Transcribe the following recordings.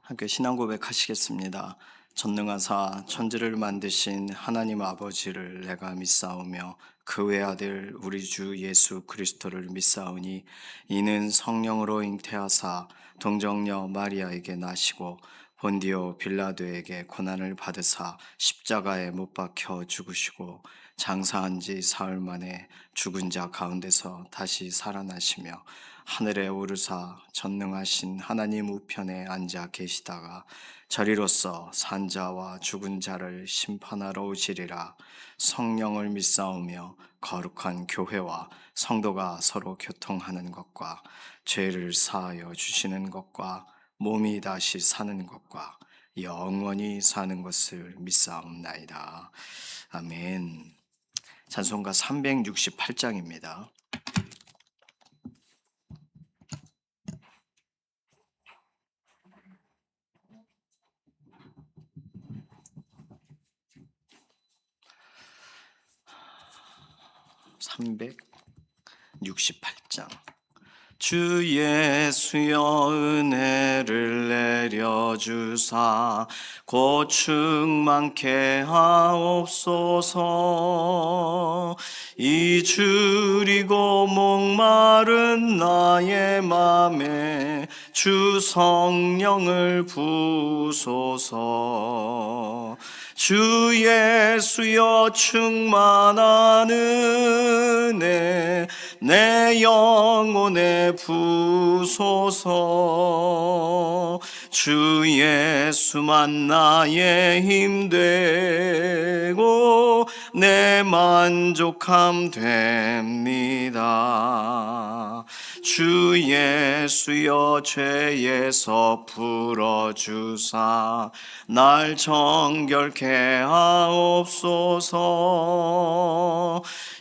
함께 신앙 고백하시겠습니다. 전능하사 천지를 만드신 하나님 아버지를 내가 믿사오며 그 외아들 우리 주 예수 그리스도를 믿사오니 이는 성령으로 잉태하사 동정녀 마리아에게 나시고 본디오 빌라도에게 고난을 받으사 십자가에 못 박혀 죽으시고 장사한 지 사흘 만에 죽은 자 가운데서 다시 살아나시며 하늘에 오르사 전능하신 하나님 우편에 앉아 계시다가 저리로서 산자와 죽은 자를 심판하러 오시리라. 성령을 믿사오며 거룩한 교회와 성도가 서로 교통하는 것과 죄를 사하여 주시는 것과 몸이 다시 사는 것과 영원히 사는 것을 믿사옵나이다. 아멘. 찬송가 368장입니다. 368장. 주 예수여 은혜를 내려주사 고충 많게 하옵소서. 이 줄이고 목마른 나의 맘에 주 성령을 부소서. 주 예수여 충만한 은혜 내 영혼에 부소서. 주 예수만 나의 힘 되고 내 만족함 됩니다. 주 예수여 죄에서 풀어주사 날 정결케 하옵소서.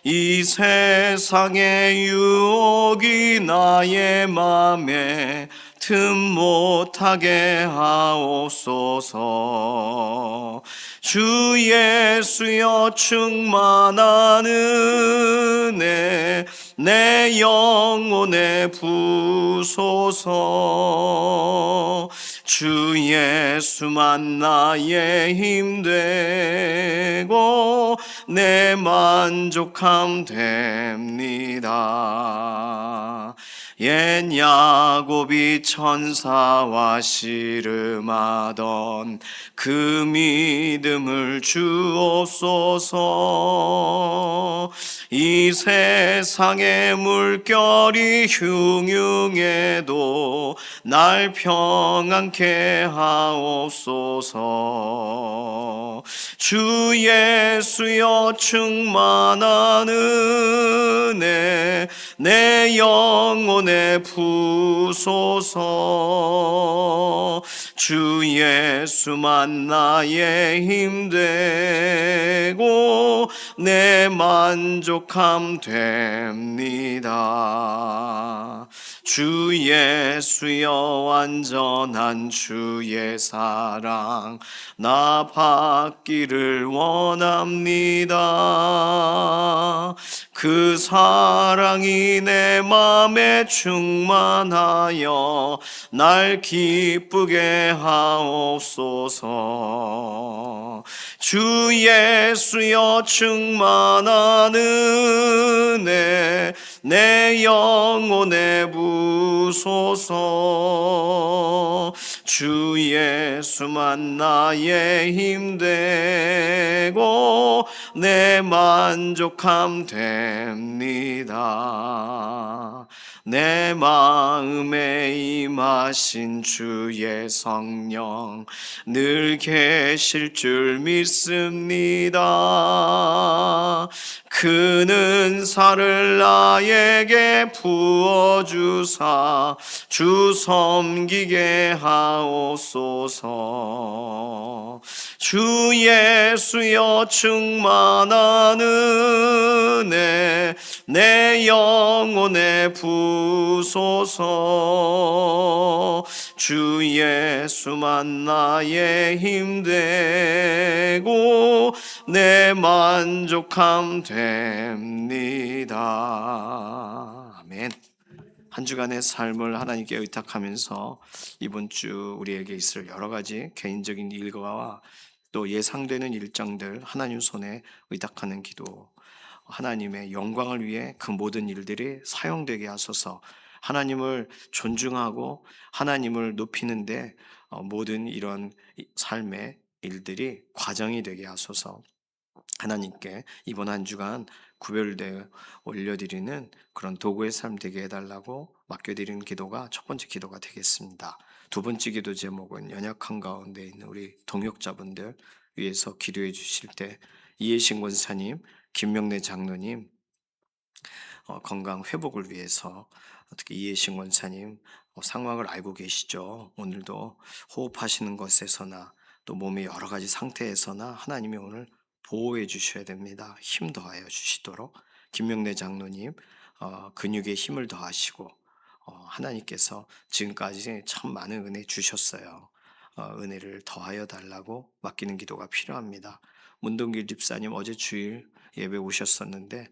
이 세상의 유혹이 나의 맘에 틈 못하게 하옵소서. 주 예수여 충만한 은혜 내 영혼에 부소서. 주 예수만 나의 힘 되고 내 만족함 됩니다. 옛 야곱이 천사와 씨름하던 그 믿음을 주옵소서. 이 세상의 물결이 흉흉해도 날 평안케 하옵소서. 주 예수여 충만한 은혜 내 영혼에 부소서. 주 예수만 나의 힘 되고 내 만족함 됩니다. 주 예수여 완전한 주의 사랑 나 받기를 원합니다. 그 사랑이 내 맘에 충만하여 날 기쁘게 하옵소서. 주 예수여 충만한 은혜 내 영혼에 부소서. 주 예수만 나의 힘 되고 내 만족함 됩니다. 내 마음에 임하신 주의 성령 늘 계실 줄 믿습니다. 그는 은사를 나에게 부어주사 주 섬기게 하옵소서. 주 예수여 충만한 은혜 내 영혼에 부소서. 주 예수만 나의 힘 되고 내 만족함 됩니다. 아멘. 한 주간의 삶을 하나님께 의탁하면서 이번 주 우리에게 있을 여러 가지 개인적인 일과와 또 예상되는 일정들 하나님 손에 의탁하는 기도, 하나님의 영광을 위해 그 모든 일들이 사용되게 하소서. 하나님을 존중하고 하나님을 높이는데 모든 이런 삶의 일들이 과정이 되게 하소서. 하나님께 이번 한 주간 구별되어 올려드리는 그런 도구의 삶 되게 해달라고 맡겨드리는 기도가 첫 번째 기도가 되겠습니다. 두 번째 기도 제목은 연약한 가운데 있는 우리 동역자분들 위해서 기도해 주실 때 이해신 권사님, 김명래 장로님 건강 회복을 위해서 어떻게 이해신 권사님 상황을 알고 계시죠? 오늘도 호흡하시는 것에서나 또 몸의 여러 가지 상태에서나 하나님이 오늘 보호해 주셔야 됩니다. 힘 더하여 주시도록 김명래 장로님 근육에 힘을 더하시고 하나님께서 지금까지 참 많은 은혜 주셨어요. 은혜를 더하여 달라고 맡기는 기도가 필요합니다. 문동길 집사님 어제 주일 예배 오셨었는데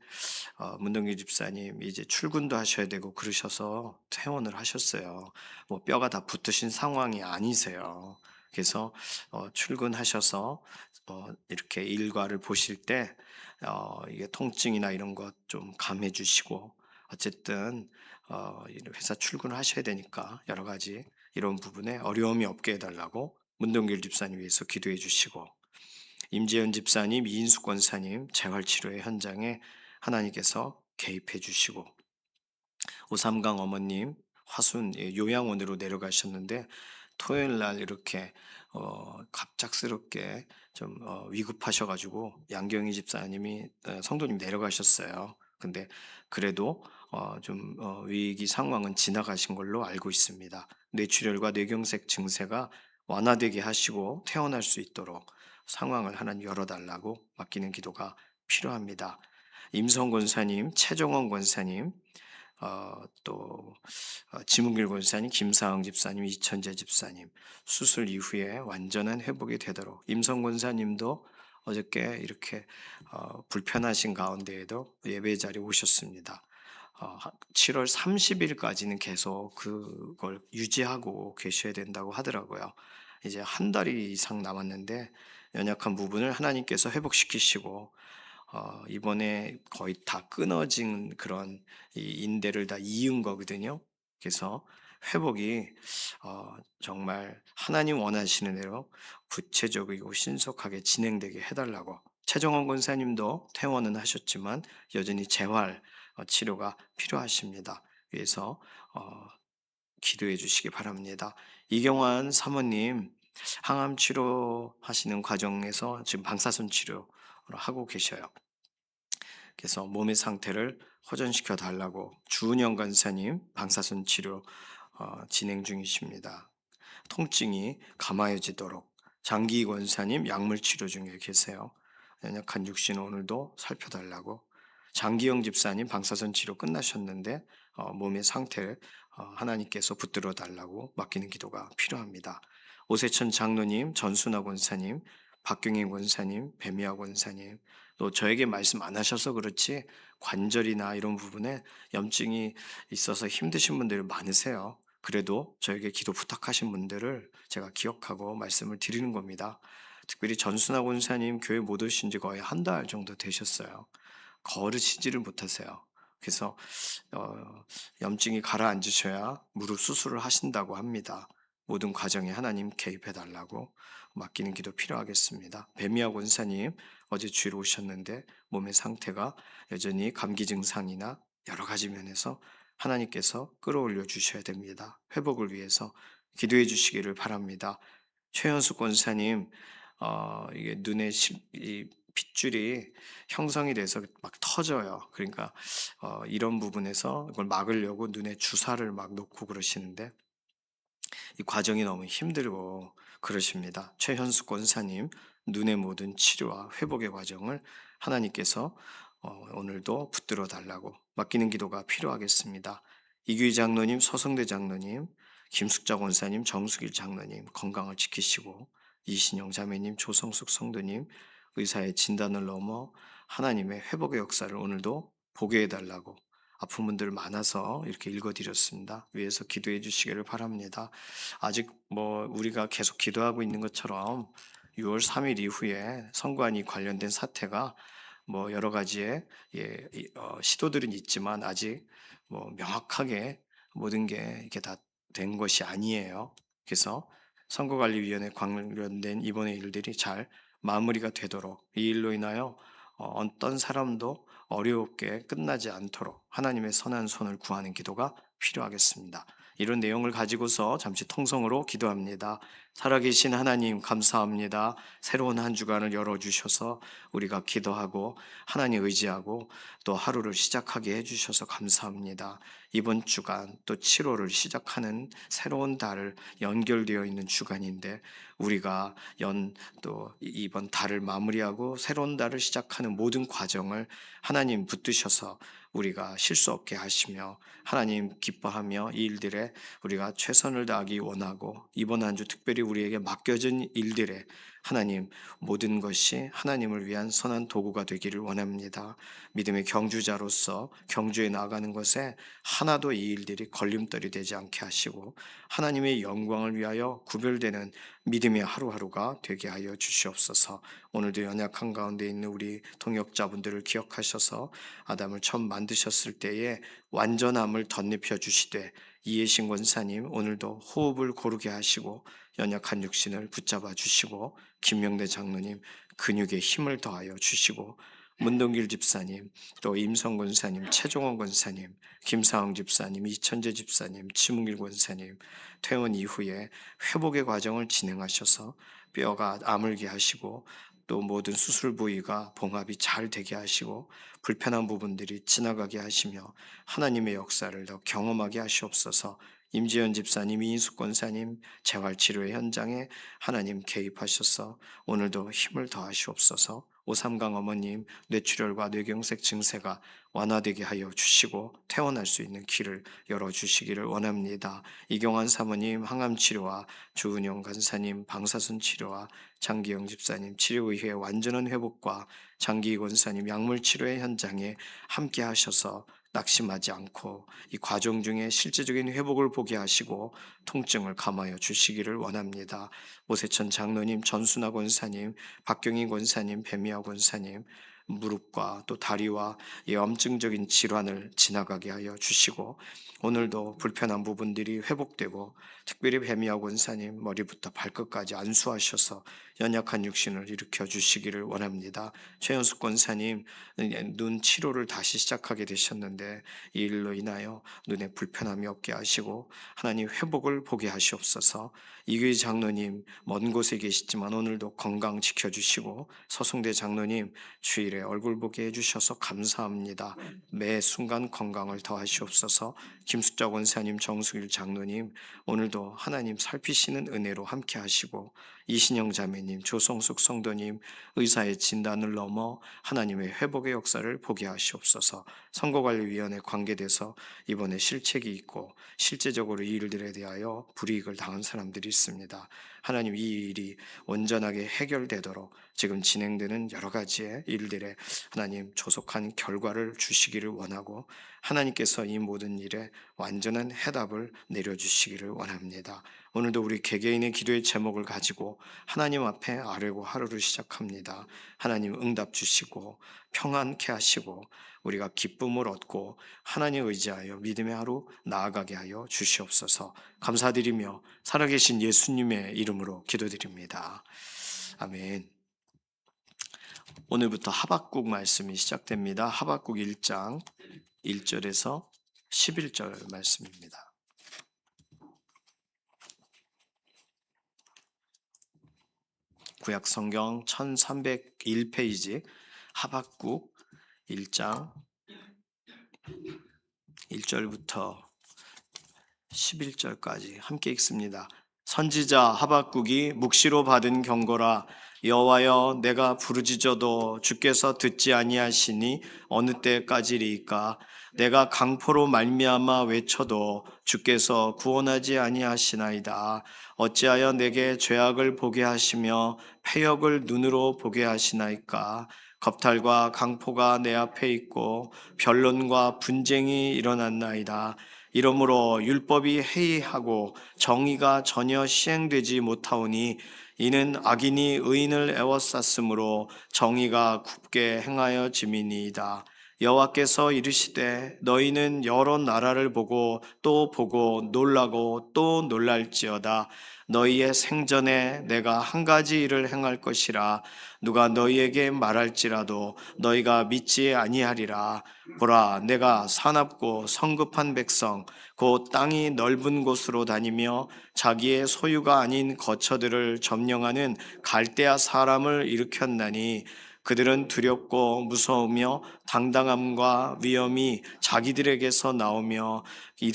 문동길 집사님 이제 출근도 하셔야 되고 그러셔서 퇴원을 하셨어요. 뭐 뼈가 다 붙으신 상황이 아니세요. 그래서 출근하셔서 이렇게 일과를 보실 때 이게 통증이나 이런 것 좀 감해 주시고 어쨌든 회사 출근을 하셔야 되니까 여러 가지 이런 부분에 어려움이 없게 해달라고 문동길 집사님 위해서 기도해 주시고 임재현 집사님, 이인숙 권사님 재활치료의 현장에 하나님께서 개입해 주시고 오삼강 어머님 화순 요양원으로 내려가셨는데 토요일 날 이렇게 갑작스럽게 좀 위급하셔가지고 양경희 집사님이 성도님 내려가셨어요. 근데 그래도 좀 위기 상황은 지나가신 걸로 알고 있습니다. 뇌출혈과 뇌경색 증세가 완화되게 하시고 퇴원할 수 있도록 상황을 하나님 열어달라고 맡기는 기도가 필요합니다. 임성 권사님, 최정원 권사님, 또 지문길 권사님, 김사흥 집사님, 이천재 집사님 수술 이후에 완전한 회복이 되도록 임성 권사님도 어저께 이렇게 불편하신 가운데에도 예배 자리에 오셨습니다. 7월 30일까지는 계속 그걸 유지하고 계셔야 된다고 하더라고요. 이제 한 달이 이상 남았는데 연약한 부분을 하나님께서 회복시키시고 이번에 거의 다 끊어진 그런 이 인대를 다 이은 거거든요. 그래서 회복이 정말 하나님 원하시는 대로 구체적이고 신속하게 진행되게 해달라고 최정원 권사님도 퇴원은 하셨지만 여전히 재활 치료가 필요하십니다. 위해서 기도해 주시기 바랍니다. 이경환 사모님 항암 치료하시는 과정에서 지금 방사선 치료를 하고 계셔요. 그래서 몸의 상태를 호전시켜 달라고 주은영 간사님 방사선 치료 진행 중이십니다. 통증이 감아여지도록 장기 권사님 약물 치료 중에 계세요. 연약한 육신 오늘도 살펴달라고 장기영 집사님 방사선 치료 끝나셨는데 몸의 상태를 하나님께서 붙들어 달라고 맡기는 기도가 필요합니다. 오세천 장로님, 전순아 권사님, 박경인 권사님, 배미아 권사님, 또 저에게 말씀 안 하셔서 그렇지 관절이나 이런 부분에 염증이 있어서 힘드신 분들이 많으세요. 그래도 저에게 기도 부탁하신 분들을 제가 기억하고 말씀을 드리는 겁니다. 특별히 전순아 권사님 교회 못 오신 지 거의 한 달 정도 되셨어요. 걸으시지를 못하세요. 그래서 염증이 가라앉으셔야 무릎 수술을 하신다고 합니다. 모든 과정에 하나님 개입해 달라고 맡기는 기도 필요하겠습니다. 배미아 권사님 어제 주일 오셨는데 몸의 상태가 여전히 감기 증상이나 여러 가지 면에서 하나님께서 끌어올려 주셔야 됩니다. 회복을 위해서 기도해 주시기를 바랍니다. 최현숙 권사님 이게 눈에 이 핏줄이 형성이 돼서 막 터져요. 그러니까 이런 부분에서 이걸 막으려고 눈에 주사를 막 놓고 그러시는데 이 과정이 너무 힘들고 그러십니다. 최현숙 권사님 눈의 모든 치료와 회복의 과정을 하나님께서 오늘도 붙들어 달라고 맡기는 기도가 필요하겠습니다. 이규희 장로님, 서성대 장로님, 김숙자 권사님, 정수길 장로님 건강을 지키시고 이신영 자매님, 조성숙 성도님 의사의 진단을 넘어 하나님의 회복의 역사를 오늘도 보게 해달라고 아픈 분들 많아서 이렇게 읽어드렸습니다. 위에서 기도해 주시기를 바랍니다. 아직 우리가 계속 기도하고 있는 것처럼 6월 3일 이후에 선관위 관련된 사태가 여러 가지의 시도들은 있지만 아직 명확하게 모든 게 이렇게 다 된 것이 아니에요. 그래서 선거관리위원회 관련된 이번의 일들이 잘 마무리가 되도록 이 일로 인하여 어떤 사람도 어렵게 끝나지 않도록 하나님의 선한 손을 구하는 기도가 필요하겠습니다. 이런 내용을 가지고서 잠시 통성으로 기도합니다. 살아계신 하나님 감사합니다. 새로운 한 주간을 열어주셔서 우리가 기도하고 하나님 의지하고 또 하루를 시작하게 해주셔서 감사합니다. 이번 주간 또 7월을 시작하는 새로운 달을 연결되어 있는 주간인데 우리가 또 이번 달을 마무리하고 새로운 달을 시작하는 모든 과정을 하나님 붙드셔서 우리가 실수 없게 하시며 하나님 기뻐하며 이 일들에 우리가 최선을 다하기 원하고 이번 한 주 특별히 우리에게 맡겨진 일들에 하나님 모든 것이 하나님을 위한 선한 도구가 되기를 원합니다. 믿음의 경주자로서 경주에 나아가는 것에 하나도 이 일들이 걸림돌이 되지 않게 하시고 하나님의 영광을 위하여 구별되는 믿음의 하루하루가 되게 하여 주시옵소서. 오늘도 연약한 가운데 있는 우리 동역자분들을 기억하셔서 아담을 처음 만드셨을 때에 완전함을 덧입혀 주시되 이해신 권사님 오늘도 호흡을 고르게 하시고 연약한 육신을 붙잡아 주시고 김명대 장로님 근육에 힘을 더하여 주시고 문동길 집사님 또 임성 권사님 최종원 권사님 김사흥 집사님 이천재 집사님 치문길 권사님 퇴원 이후에 회복의 과정을 진행하셔서 뼈가 아물게 하시고 또 모든 수술 부위가 봉합이 잘 되게 하시고 불편한 부분들이 지나가게 하시며 하나님의 역사를 더 경험하게 하시옵소서. 임지연 집사님, 이인숙 권사님 재활치료의 현장에 하나님 개입하셔서 오늘도 힘을 더하시옵소서. 오삼강 어머님 뇌출혈과 뇌경색 증세가 완화되게 하여 주시고 퇴원할 수 있는 길을 열어주시기를 원합니다. 이경환 사모님 항암치료와 주은영 간사님 방사선 치료와 장기영 집사님 치료 이후에 완전한 회복과 장기 권사님 약물치료의 현장에 함께 하셔서 낙심하지 않고 이 과정 중에 실제적인 회복을 보게 하시고 통증을 감하여 주시기를 원합니다. 오세천 장로님, 전순아 권사님, 박경희 권사님, 배미아 권사님 무릎과 또 다리와 염증적인 질환을 지나가게 하여 주시고 오늘도 불편한 부분들이 회복되고 특별히 배미아 권사님 머리부터 발끝까지 안수하셔서 연약한 육신을 일으켜 주시기를 원합니다. 최현숙 권사님 눈 치료를 다시 시작하게 되셨는데 이 일로 인하여 눈에 불편함이 없게 하시고 하나님 회복을 보게 하시옵소서. 이규희 장로님 먼 곳에 계시지만 오늘도 건강 지켜주시고 서승대 장로님 주일에 얼굴 보게 해주셔서 감사합니다. 매 순간 건강을 더하시옵소서. 김숙자 권사님 정수길 장로님 오늘도 하나님 살피시는 은혜로 함께 하시고 이신영 자매님 조성숙 성도님 의사의 진단을 넘어 하나님의 회복의 역사를 보게 하시옵소서. 선거관리위원회 관계돼서 이번에 실책이 있고 실제적으로 이 일들에 대하여 불이익을 당한 사람들이 있습니다. 하나님 이 일이 온전하게 해결되도록 지금 진행되는 여러 가지의 일들에 하나님 조속한 결과를 주시기를 원하고 하나님께서 이 모든 일에 완전한 해답을 내려주시기를 원합니다. 오늘도 우리 개개인의 기도의 제목을 가지고 하나님 앞에 아뢰고 하루를 시작합니다. 하나님 응답 주시고 평안케 하시고 우리가 기쁨을 얻고 하나님 의지하여 믿음의 하루 나아가게 하여 주시옵소서. 감사드리며 살아계신 예수님의 이름으로 기도드립니다. 아멘. 오늘부터 하박국 말씀이 시작됩니다. 하박국 1장 1절에서 11절 말씀입니다. 구약 성경 1301페이지 하박국 1장 1절부터 11절까지 함께 읽습니다. 선지자 하박국이 묵시로 받은 경고라. 여호와여 내가 부르짖어도 주께서 듣지 아니하시니 어느 때까지리이까. 내가 강포로 말미암아 외쳐도 주께서 구원하지 아니하시나이다. 어찌하여 내게 죄악을 보게 하시며 패역을 눈으로 보게 하시나이까. 겁탈과 강포가 내 앞에 있고 변론과 분쟁이 일어났나이다. 이러므로 율법이 해이하고 정의가 전혀 시행되지 못하오니 이는 악인이 의인을 애워쌌으므로 정의가 굽게 행하여 짐이니이다. 여호와께서 이르시되 너희는 여러 나라를 보고 또 보고 놀라고 또 놀랄지어다. 너희의 생전에 내가 한 가지 일을 행할 것이라. 누가 너희에게 말할지라도 너희가 믿지 아니하리라. 보라, 내가 사납고 성급한 백성 곧 땅이 넓은 곳으로 다니며 자기의 소유가 아닌 거처들을 점령하는 갈대아 사람을 일으켰나니 그들은 두렵고 무서우며 당당함과 위엄이 자기들에게서 나오며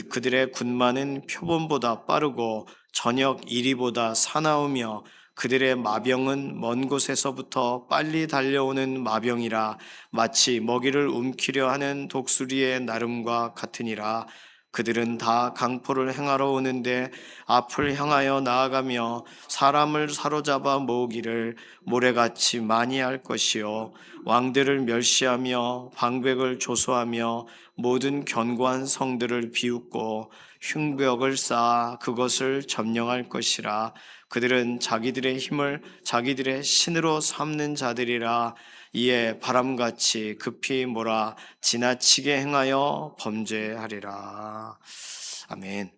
그들의 군마는 표범보다 빠르고 저녁 이리보다 사나우며 그들의 마병은 먼 곳에서부터 빨리 달려오는 마병이라 마치 먹이를 움키려 하는 독수리의 나름과 같으니라. 그들은 다 강포를 행하러 오는데 앞을 향하여 나아가며 사람을 사로잡아 모으기를 모래같이 많이 할 것이요 왕들을 멸시하며 방백을 조소하며 모든 견고한 성들을 비웃고 흉벽을 쌓아 그것을 점령할 것이라. 그들은 자기들의 힘을 자기들의 신으로 삼는 자들이라. 이에 바람같이 급히 몰아 지나치게 행하여 범죄하리라. 아멘.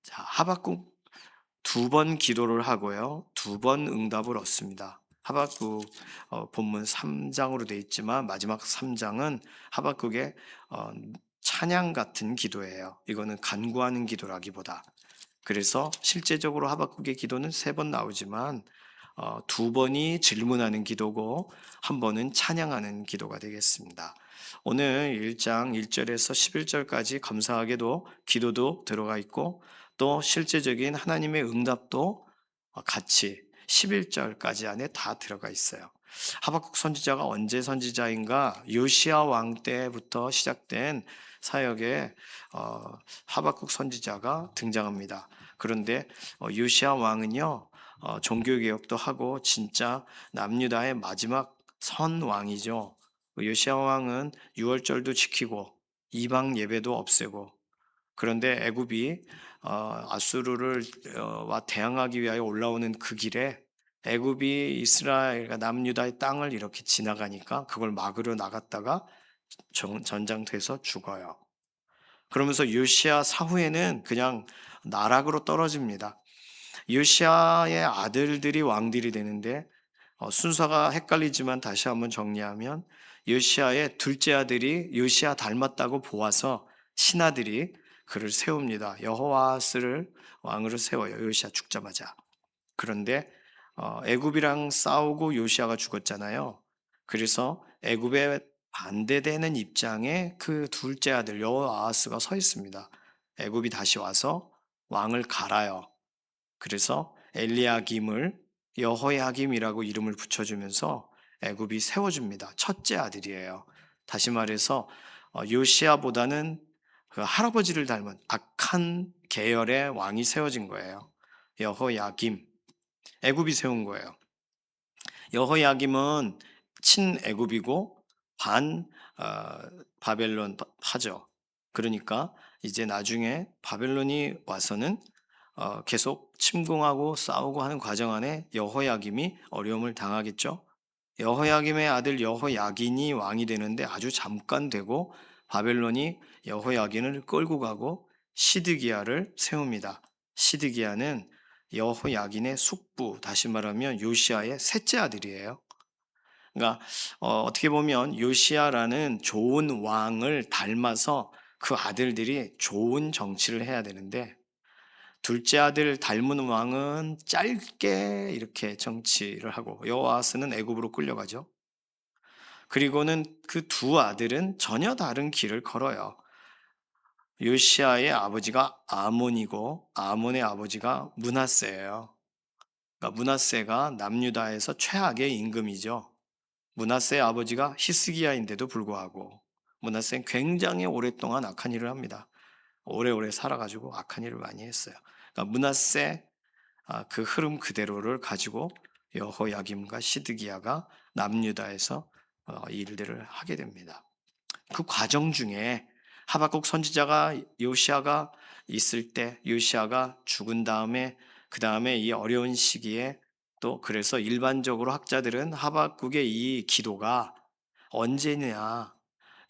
자, 하박국 두 번 기도를 하고요. 두 번 응답을 얻습니다. 하박국 본문 3장으로 되어 있지만 마지막 3장은 하박국의 찬양 같은 기도예요. 이거는 간구하는 기도라기보다. 그래서 실제적으로 하박국의 기도는 세 번 나오지만 두 번이 질문하는 기도고 한 번은 찬양하는 기도가 되겠습니다. 오늘 1장 1절에서 11절까지 감사하게도 기도도 들어가 있고 또 실제적인 하나님의 응답도 같이 11절까지 안에 다 들어가 있어요. 하박국 선지자가 언제 선지자인가? 요시야 왕 때부터 시작된 사역에 하박국 선지자가 등장합니다. 그런데 요시야 왕은요 종교개혁도 하고 진짜 남유다의 마지막 선 왕이죠. 요시야 왕은 유월절도 지키고 이방 예배도 없애고 그런데 애굽이 아수르를 와 대항하기 위하여 올라오는 그 길에 애굽이 이스라엘과 남유다의 땅을 이렇게 지나가니까 그걸 막으려 나갔다가 전장돼서 죽어요. 그러면서 요시야 사후에는 그냥 나락으로 떨어집니다. 요시야의 아들들이 왕들이 되는데 순서가 헷갈리지만 다시 한번 정리하면 요시야의 둘째 아들이 요시야 닮았다고 보아서 신하들이 그를 세웁니다. 여호와스를 왕으로 세워요. 요시야 죽자마자. 그런데 애굽이랑 싸우고 요시야가 죽었잖아요. 그래서 애굽에 반대되는 입장에 그 둘째 아들 여호아하스가 서 있습니다. 애굽이 다시 와서 왕을 갈아요. 그래서 엘리야김을 여호야김이라고 이름을 붙여주면서 애굽이 세워줍니다. 첫째 아들이에요. 다시 말해서 요시야보다는 그 할아버지를 닮은 악한 계열의 왕이 세워진 거예요. 여호야김, 애굽이 세운 거예요. 여호야김은 친애굽이고 반 바벨론 하죠. 그러니까 이제 나중에 바벨론이 와서는 계속 침공하고 싸우고 하는 과정 안에 여호야김이 어려움을 당하겠죠. 여호야김의 아들 여호야긴이 왕이 되는데 아주 잠깐 되고 바벨론이 여호야긴을 끌고 가고 시드기야를 세웁니다. 시드기야는 여호야긴의 숙부, 다시 말하면 요시야의 셋째 아들이에요. 그러니까 어떻게 보면 요시야라는 좋은 왕을 닮아서 그 아들들이 좋은 정치를 해야 되는데 둘째 아들 닮은 왕은 짧게 이렇게 정치를 하고 여호아스는 애굽으로 끌려가죠. 그리고는 그 두 아들은 전혀 다른 길을 걸어요. 요시아의 아버지가 아몬이고 아몬의 아버지가 므낫세예요. 그러니까 므낫세가 남유다에서 최악의 임금이죠. 므낫세의 아버지가 히스기야인데도 불구하고 므낫세는 굉장히 오랫동안 악한 일을 합니다. 오래오래 살아가지고 악한 일을 많이 했어요. 그러니까 므낫세 그 흐름 그대로를 가지고 여호야김과 시드기야가 남유다에서 이 일들을 하게 됩니다. 그 과정 중에 하박국 선지자가 요시아가 있을 때 요시아가 죽은 다음에 그다음에 이 어려운 시기에 또 그래서 일반적으로 학자들은 하박국의 이 기도가 언제냐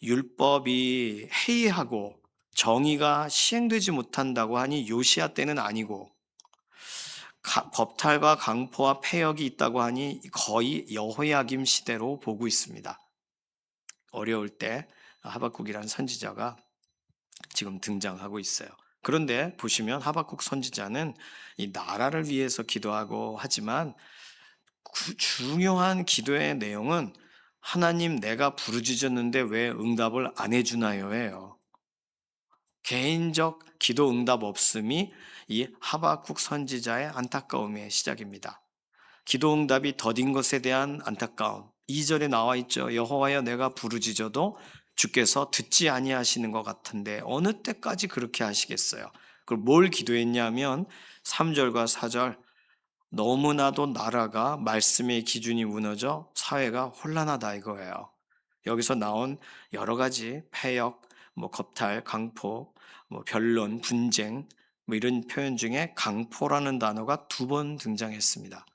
율법이 해이하고 정의가 시행되지 못한다고 하니 요시아 때는 아니고 법탈과 강포와 폐역이 있다고 하니 거의 여호야김 시대로 보고 있습니다. 어려울 때 하박국이라는 선지자가 지금 등장하고 있어요. 그런데 보시면 하박국 선지자는 이 나라를 위해서 기도하고 하지만 중요한 기도의 내용은 하나님 내가 부르짖었는데 왜 응답을 안 해주나요예요. 개인적 기도 응답 없음이 이 하박국 선지자의 안타까움의 시작입니다. 기도 응답이 더딘 것에 대한 안타까움. 2절에 나와 있죠. 여호와여 내가 부르짖어도 주께서 듣지 아니하시는 것 같은데 어느 때까지 그렇게 하시겠어요? 그걸 뭘 기도했냐면 3절과 4절 너무나도 나라가 말씀의 기준이 무너져 사회가 혼란하다 이거예요. 여기서 나온 여러 가지 폐역, 겁탈, 강포, 변론, 분쟁 이런 표현 중에 강포라는 단어가 2번 등장했습니다.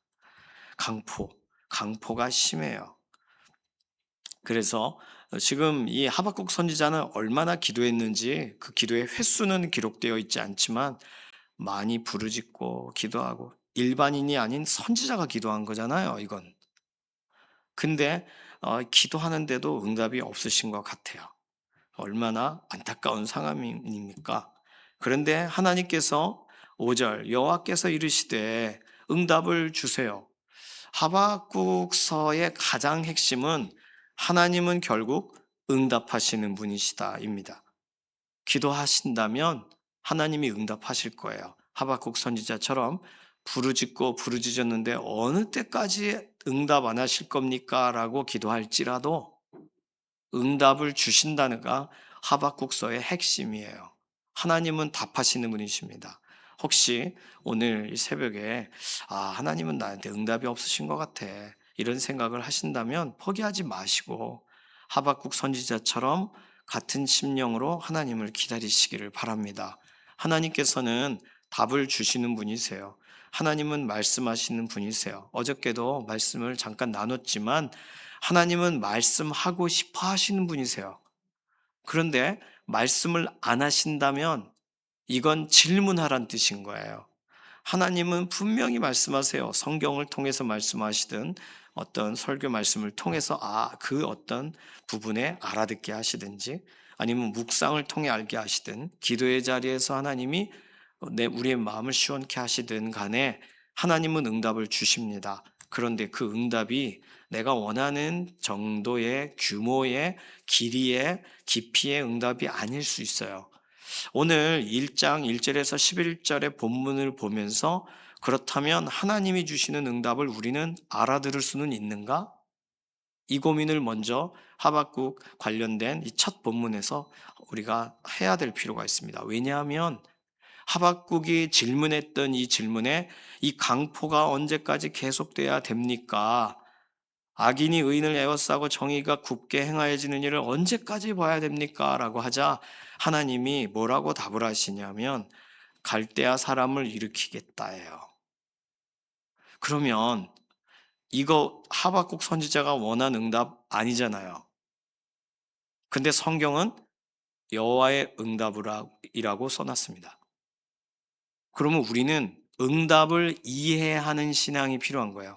강포가 심해요. 그래서 지금 이 하박국 선지자는 얼마나 기도했는지 그 기도의 횟수는 기록되어 있지 않지만 많이 부르짖고 기도하고 일반인이 아닌 선지자가 기도한 거잖아요, 이건. 근데 기도하는데도 응답이 없으신 것 같아요. 얼마나 안타까운 상황입니까? 그런데 하나님께서 5절 여호와께서 이르시되 응답을 주세요. 하박국서의 가장 핵심은 하나님은 결국 응답하시는 분이시다입니다. 기도하신다면 하나님이 응답하실 거예요. 하박국 선지자처럼 부르짖고 부르짖었는데 어느 때까지 응답 안 하실 겁니까? 라고 기도할지라도 응답을 주신다는가 하박국서의 핵심이에요. 하나님은 답하시는 분이십니다. 혹시 오늘 이 새벽에 하나님은 나한테 응답이 없으신 것 같아. 이런 생각을 하신다면 포기하지 마시고 하박국 선지자처럼 같은 심령으로 하나님을 기다리시기를 바랍니다. 하나님께서는 답을 주시는 분이세요. 하나님은 말씀하시는 분이세요. 어저께도 말씀을 잠깐 나눴지만 하나님은 말씀하고 싶어 하시는 분이세요. 그런데 말씀을 안 하신다면 이건 질문하란 뜻인 거예요. 하나님은 분명히 말씀하세요. 성경을 통해서 말씀하시든 어떤 설교 말씀을 통해서 그 어떤 부분에 알아듣게 하시든지 아니면 묵상을 통해 알게 하시든 기도의 자리에서 하나님이 우리의 마음을 시원케 하시든 간에 하나님은 응답을 주십니다. 그런데 그 응답이 내가 원하는 정도의 규모의 길이의 깊이의 응답이 아닐 수 있어요. 오늘 1장 1절에서 11절의 본문을 보면서 그렇다면 하나님이 주시는 응답을 우리는 알아들을 수는 있는가? 이 고민을 먼저 하박국 관련된 이 첫 본문에서 우리가 해야 될 필요가 있습니다. 왜냐하면 하박국이 질문했던 이 질문에 이 강포가 언제까지 계속돼야 됩니까? 악인이 의인을 에워싸고 정의가 굳게 행하여지는 일을 언제까지 봐야 됩니까? 라고 하자 하나님이 뭐라고 답을 하시냐면 갈대아 사람을 일으키겠다예요. 그러면 이거 하박국 선지자가 원한 응답 아니잖아요. 근데 성경은 여호와의 응답이라고 써놨습니다. 그러면 우리는 응답을 이해하는 신앙이 필요한 거예요.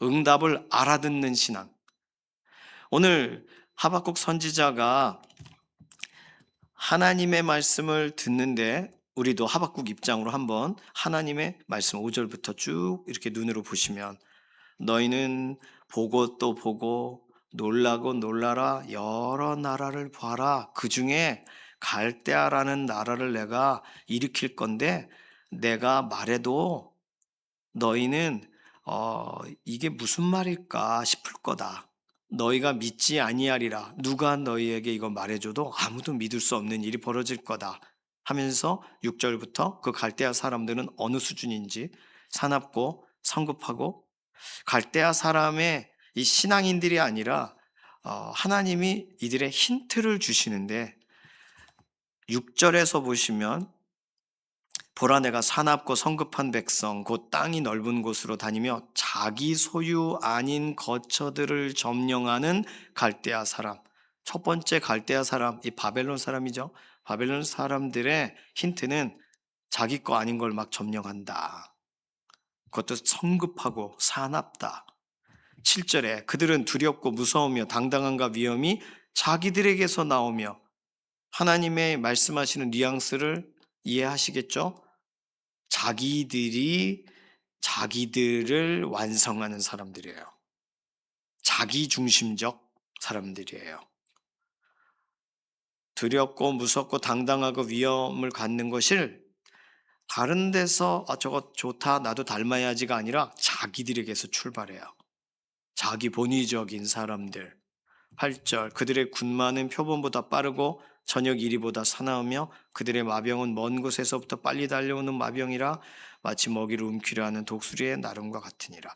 응답을 알아듣는 신앙. 오늘 하박국 선지자가 하나님의 말씀을 듣는데 우리도 하박국 입장으로 한번 하나님의 말씀 5절부터 쭉 이렇게 눈으로 보시면 너희는 보고 또 보고 놀라고 놀라라 여러 나라를 봐라 그 중에 갈대아라는 나라를 내가 일으킬 건데 내가 말해도 너희는 이게 무슨 말일까 싶을 거다. 너희가 믿지 아니하리라. 누가 너희에게 이거 말해줘도 아무도 믿을 수 없는 일이 벌어질 거다. 하면서 6절부터 그 갈대아 사람들은 어느 수준인지 사납고 성급하고 갈대아 사람의 이 신앙인들이 아니라 하나님이 이들의 힌트를 주시는데 6절에서 보시면 보라 내가 사납고 성급한 백성 곧 땅이 넓은 곳으로 다니며 자기 소유 아닌 거처들을 점령하는 갈대아 사람. 첫 번째 갈대아 사람, 이 바벨론 사람이죠. 바벨론 사람들의 힌트는 자기 거 아닌 걸 막 점령한다. 그것도 성급하고 사납다. 7절에 그들은 두렵고 무서우며 당당함과 위엄이 자기들에게서 나오며, 하나님의 말씀하시는 뉘앙스를 이해하시겠죠? 자기들이 자기들을 완성하는 사람들이에요. 자기 중심적 사람들이에요. 두렵고 무섭고 당당하고 위엄을 갖는 것을 다른 데서 저거 좋다 나도 닮아야지가 아니라 자기들에게서 출발해요. 자기 본위적인 사람들. 8절 그들의 군마는 표범보다 빠르고 저녁 이리보다 사나우며 그들의 마병은 먼 곳에서부터 빨리 달려오는 마병이라 마치 먹이를 움키려 하는 독수리의 나름과 같으니라.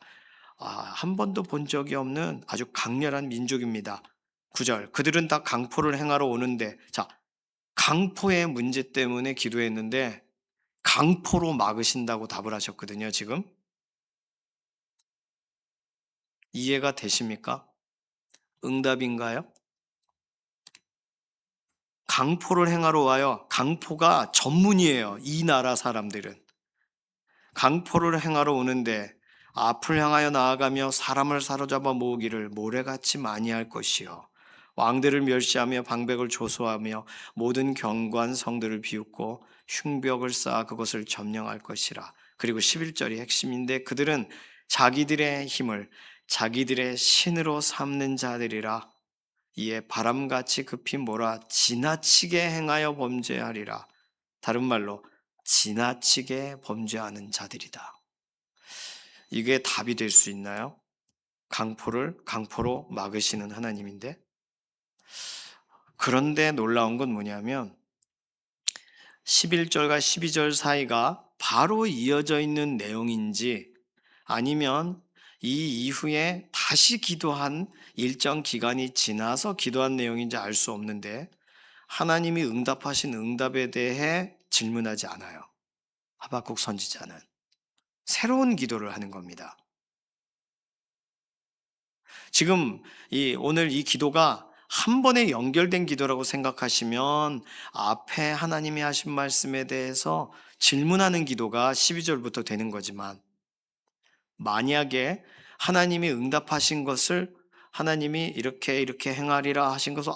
한 번도 본 적이 없는 아주 강렬한 민족입니다. 9절 그들은 다 강포를 행하러 오는데, 자, 강포의 문제 때문에 기도했는데 강포로 막으신다고 답을 하셨거든요. 지금 이해가 되십니까? 응답인가요? 강포를 행하러 와요. 강포가 전문이에요. 이 나라 사람들은. 강포를 행하러 오는데 앞을 향하여 나아가며 사람을 사로잡아 모으기를 모래같이 많이 할 것이요. 왕들을 멸시하며 방백을 조소하며 모든 경관 성들을 비웃고 흉벽을 쌓아 그것을 점령할 것이라. 그리고 11절이 핵심인데 그들은 자기들의 힘을 자기들의 신으로 삼는 자들이라. 이에 바람같이 급히 몰아 지나치게 행하여 범죄하리라. 다른 말로 지나치게 범죄하는 자들이다. 이게 답이 될 수 있나요? 강포를 강포로 막으시는 하나님인데, 그런데 놀라운 건 뭐냐면 11절과 12절 사이가 바로 이어져 있는 내용인지 아니면 이 이후에 다시 기도한 일정 기간이 지나서 기도한 내용인지 알 수 없는데, 하나님이 응답하신 응답에 대해 질문하지 않아요. 하박국 선지자는 새로운 기도를 하는 겁니다. 지금 오늘 이 기도가 한 번에 연결된 기도라고 생각하시면 앞에 하나님이 하신 말씀에 대해서 질문하는 기도가 12절부터 되는 거지만, 만약에 하나님이 응답하신 것을 하나님이 이렇게 이렇게 행하리라 하신 것을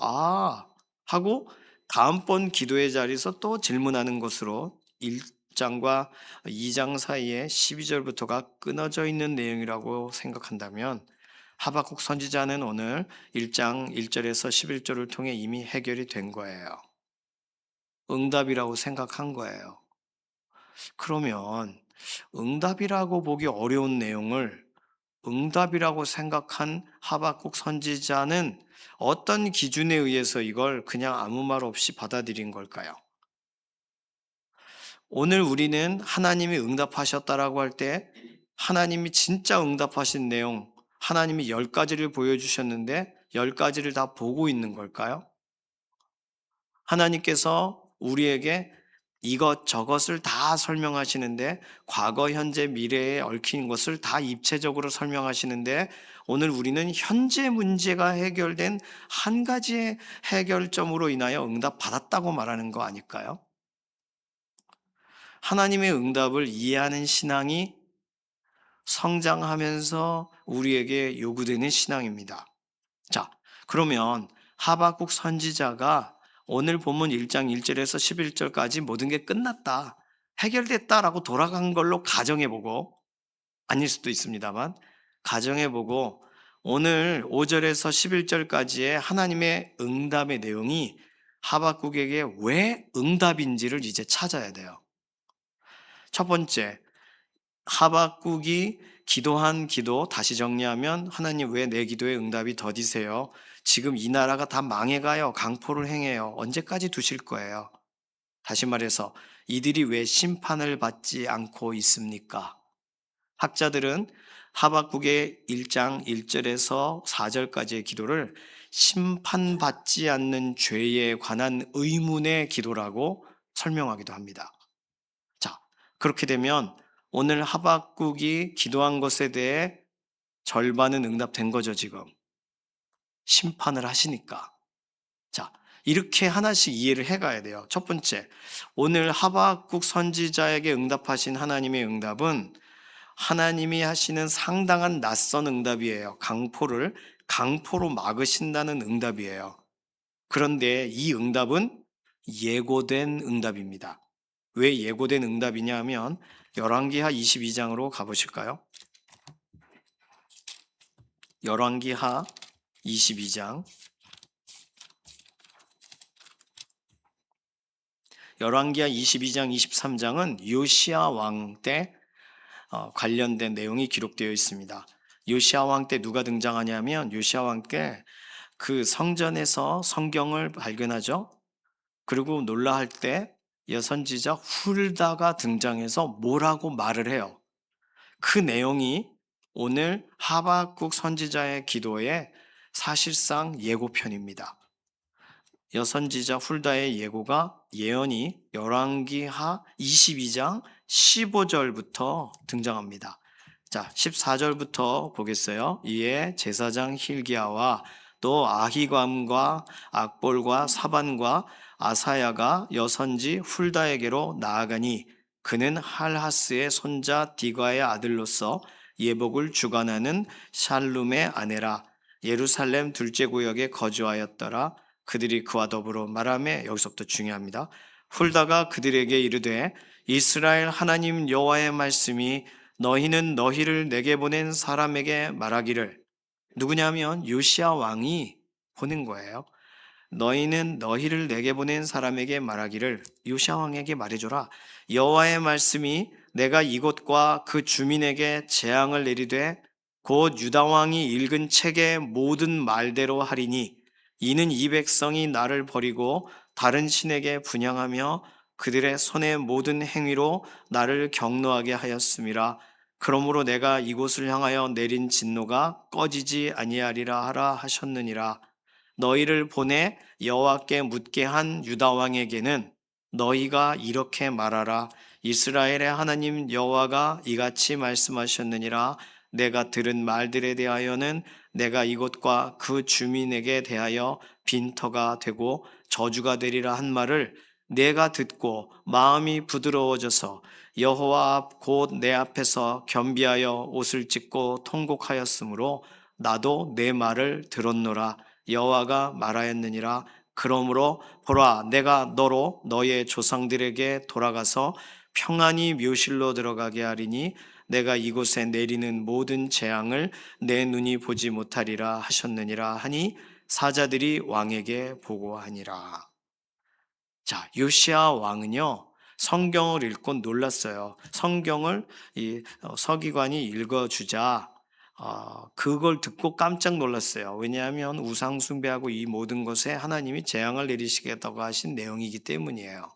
하고 다음번 기도의 자리에서 또 질문하는 것으로 1장과 2장 사이에 12절부터가 끊어져 있는 내용이라고 생각한다면, 하박국 선지자는 오늘 1장 1절에서 11절을 통해 이미 해결이 된 거예요. 응답이라고 생각한 거예요. 그러면 응답이라고 보기 어려운 내용을 응답이라고 생각한 하박국 선지자는 어떤 기준에 의해서 이걸 그냥 아무 말 없이 받아들인 걸까요? 오늘 우리는 하나님이 응답하셨다라고 할 때 하나님이 진짜 응답하신 내용, 하나님이 10가지를 보여주셨는데 10가지를 다 보고 있는 걸까요? 하나님께서 우리에게 이것저것을 다 설명하시는데, 과거, 현재, 미래에 얽힌 것을 다 입체적으로 설명하시는데, 오늘 우리는 현재 문제가 해결된 한 가지의 해결점으로 인하여 응답받았다고 말하는 거 아닐까요? 하나님의 응답을 이해하는 신앙이 성장하면서 우리에게 요구되는 신앙입니다. 자, 그러면 하박국 선지자가 오늘 본문 1장 1절에서 11절까지 모든 게 끝났다, 해결됐다라고 돌아간 걸로 가정해보고, 아닐 수도 있습니다만 가정해보고 오늘 5절에서 11절까지의 하나님의 응답의 내용이 하박국에게 왜 응답인지를 이제 찾아야 돼요. 첫 번째, 하박국이 기도한 기도 다시 정리하면, 하나님 왜 내 기도에 응답이 더디세요? 지금 이 나라가 다 망해가요. 강포를 행해요. 언제까지 두실 거예요? 다시 말해서 이들이 왜 심판을 받지 않고 있습니까? 학자들은 하박국의 1장 1절에서 4절까지의 기도를 심판받지 않는 죄에 관한 의문의 기도라고 설명하기도 합니다. 자, 그렇게 되면 오늘 하박국이 기도한 것에 대해 절반은 응답된 거죠, 지금. 심판을 하시니까. 자, 이렇게 하나씩 이해를 해 가야 돼요. 첫 번째, 오늘 하박국 선지자에게 응답하신 하나님의 응답은 하나님이 하시는 상당한 낯선 응답이에요. 강포로 막으신다는 응답이에요. 그런데 이 응답은 예고된 응답입니다. 왜 예고된 응답이냐 하면 열왕기하 22장으로 가보실까요? 열왕기하 22장. 열왕기하 22장, 23장은 요시야 왕 때 관련된 내용이 기록되어 있습니다. 요시야 왕 때 누가 등장하냐면 요시야 왕 때 그 성전에서 성경을 발견하죠. 그리고 놀라할 때 여선지자 훌다가 등장해서 뭐라고 말을 해요. 그 내용이 오늘 하박국 선지자의 기도의 사실상 예고편입니다. 여선지자 훌다의 예고가 예언이 열왕기하 22장 15절부터 등장합니다. 자, 14절부터 보겠어요. 이에 제사장 힐기야와 또 아히감과 악볼과 사반과 아사야가 여선지 훌다에게로 나아가니 그는 할하스의 손자 디과의 아들로서 예복을 주관하는 샬룸의 아내라 예루살렘 둘째 구역에 거주하였더라. 그들이 그와 더불어 말하며 여기서부터 중요합니다. 훌다가 그들에게 이르되 이스라엘 하나님 여호와의 말씀이 너희는 너희를 내게 보낸 사람에게 말하기를 누구냐면 요시야 왕이 보낸 거예요. 너희는 너희를 내게 보낸 사람에게 말하기를 요시야 왕에게 말해줘라. 여호와의 말씀이 내가 이곳과 그 주민에게 재앙을 내리되 곧 유다 왕이 읽은 책의 모든 말대로 하리니 이는 이 백성이 나를 버리고 다른 신에게 분향하며 그들의 손의 모든 행위로 나를 경노하게 하였음이라. 그러므로 내가 이곳을 향하여 내린 진노가 꺼지지 아니하리라 하라 하셨느니라. 너희를 보내 여호와께 묻게 한 유다 왕에게는 너희가 이렇게 말하라. 이스라엘의 하나님 여호와가 이같이 말씀하셨느니라. 내가 들은 말들에 대하여는 내가 이곳과 그 주민에게 대하여 빈터가 되고 저주가 되리라 한 말을 내가 듣고 마음이 부드러워져서 여호와 앞 곧 내 앞에서 겸비하여 옷을 찢고 통곡하였으므로 나도 내 말을 들었노라. 여호와가 말하였느니라. 그러므로 보라 내가 너로 너의 조상들에게 돌아가서 평안히 묘실로 들어가게 하리니 내가 이곳에 내리는 모든 재앙을 내 눈이 보지 못하리라 하셨느니라 하니 사자들이 왕에게 보고하니라. 자, 요시야 왕은요. 성경을 읽고 놀랐어요. 성경을 이 서기관이 읽어주자 그걸 듣고 깜짝 놀랐어요. 왜냐하면 우상 숭배하고 이 모든 것에 하나님이 재앙을 내리시겠다고 하신 내용이기 때문이에요.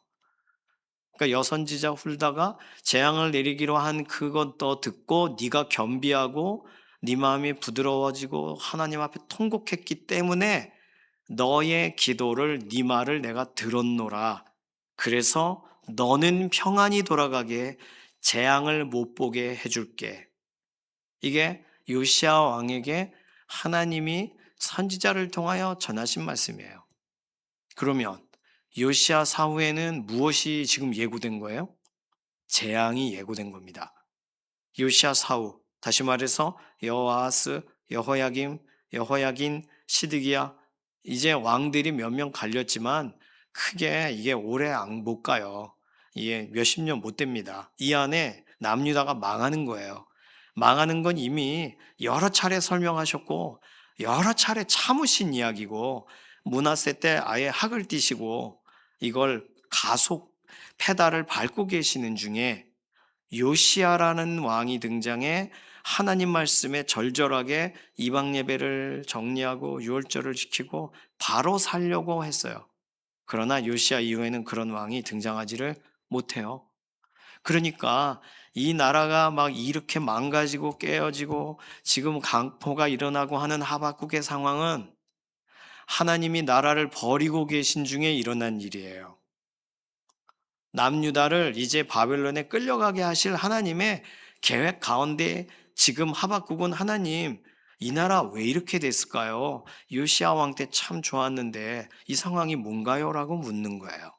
그러니까 여선지자 훌다가 재앙을 내리기로 한 그것도 듣고 네가 겸비하고 네 마음이 부드러워지고 하나님 앞에 통곡했기 때문에 너의 기도를 네 말을 내가 들었노라. 그래서 너는 평안히 돌아가게 재앙을 못 보게 해줄게. 이게 요시야 왕에게 하나님이 선지자를 통하여 전하신 말씀이에요. 그러면 요시야 사후에는 무엇이 지금 예고된 거예요? 재앙이 예고된 겁니다. 요시야 사후, 다시 말해서 여호아하스, 여호야김, 여호야긴, 시드기야 이제 왕들이 몇 명 갈렸지만 크게 이게 오래 못 가요. 이게 몇십 년 못 됩니다. 이 안에 남유다가 망하는 거예요. 망하는 건 이미 여러 차례 설명하셨고 여러 차례 참으신 이야기고 므낫세 때 아예 학을 띠시고 이걸 가속 페달을 밟고 계시는 중에 요시아라는 왕이 등장해 하나님 말씀에 절절하게 이방 예배를 정리하고 유월절을 지키고 바로 살려고 했어요. 그러나 요시아 이후에는 그런 왕이 등장하지를 못해요. 그러니까 이 나라가 막 이렇게 망가지고 깨어지고 지금 강포가 일어나고 하는 하박국의 상황은 하나님이 나라를 버리고 계신 중에 일어난 일이에요. 남유다를 이제 바벨론에 끌려가게 하실 하나님의 계획 가운데 지금 하박국은 하나님, 이 나라 왜 이렇게 됐을까요? 요시야 왕 때 참 좋았는데 이 상황이 뭔가요? 라고 묻는 거예요.